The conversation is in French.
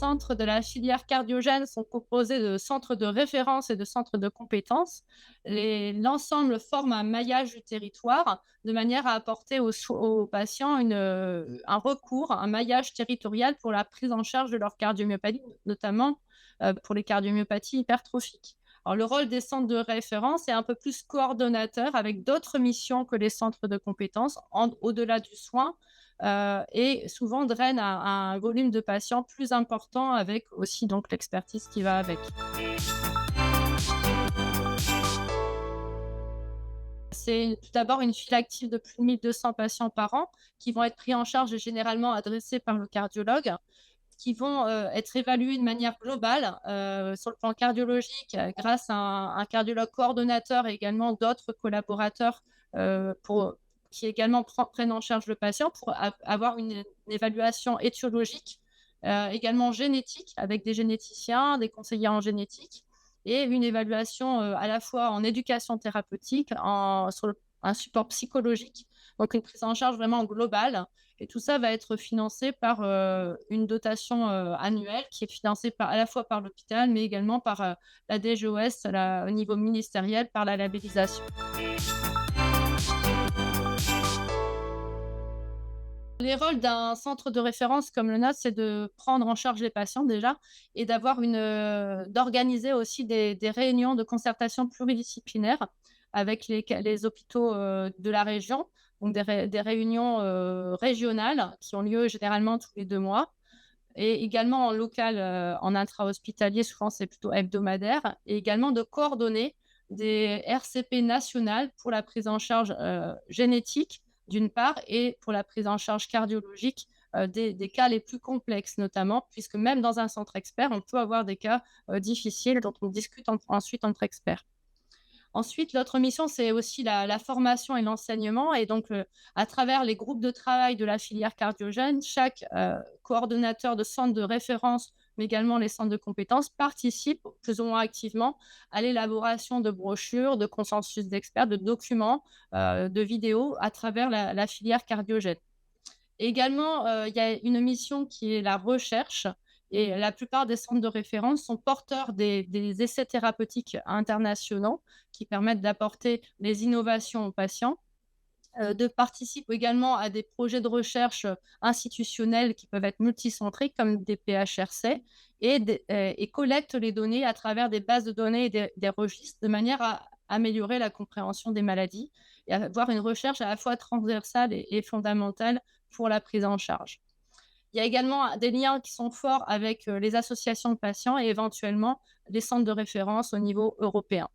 centres de la filière cardiogène sont composés de centres de référence et de centres de compétences. L'ensemble forme un maillage du territoire de manière à apporter aux patients un recours, un maillage territorial pour la prise en charge de leur cardiomyopathie, notamment pour les cardiomyopathies hypertrophiques. Alors, le rôle des centres de référence est un peu plus coordonnateur avec d'autres missions que les centres de compétences, au-delà du soin, et souvent draine un volume de patients plus important avec aussi donc l'expertise qui va avec. C'est tout d'abord une file active de plus de 1200 patients par an qui vont être pris en charge et généralement adressés par le cardiologue, qui vont être évalués de manière globale sur le plan cardiologique grâce à un cardiologue coordonnateur et également d'autres collaborateurs qui également prennent en charge le patient pour avoir une évaluation étiologique, également génétique avec des généticiens, des conseillers en génétique et une évaluation à la fois en éducation thérapeutique, un support psychologique, donc une prise en charge vraiment globale. Et tout ça va être financé par une dotation annuelle qui est financée à la fois par l'hôpital, mais également par la DGOS au niveau ministériel, par la labellisation. Les rôles d'un centre de référence comme le nôtre, c'est de prendre en charge les patients déjà et d'organiser aussi des réunions de concertation pluridisciplinaires avec les hôpitaux de la région, donc des réunions régionales qui ont lieu généralement tous les 2 mois et également en local, en intra-hospitalier, souvent c'est plutôt hebdomadaire et également de coordonner des RCP nationales pour la prise en charge génétique d'une part et pour la prise en charge cardiologique des cas les plus complexes notamment, puisque même dans un centre expert, on peut avoir des cas difficiles dont on discute ensuite entre experts. Ensuite, l'autre mission, c'est aussi la formation et l'enseignement. Et donc, à travers les groupes de travail de la filière cardiogène, chaque coordonnateur de centre de référence, mais également les centres de compétences, participe plus ou moins activement à l'élaboration de brochures, de consensus d'experts, de documents, de vidéos à travers la filière cardiogène. Et également, il y a une mission qui est la recherche et la plupart des centres de référence sont porteurs des essais thérapeutiques internationaux qui permettent d'apporter les innovations aux patients, de participer également à des projets de recherche institutionnels qui peuvent être multicentrés comme des PHRC et collectent les données à travers des bases de données et des registres de manière à améliorer la compréhension des maladies et avoir une recherche à la fois transversale et fondamentale pour la prise en charge. Il y a également des liens qui sont forts avec les associations de patients et éventuellement les centres de référence au niveau européen.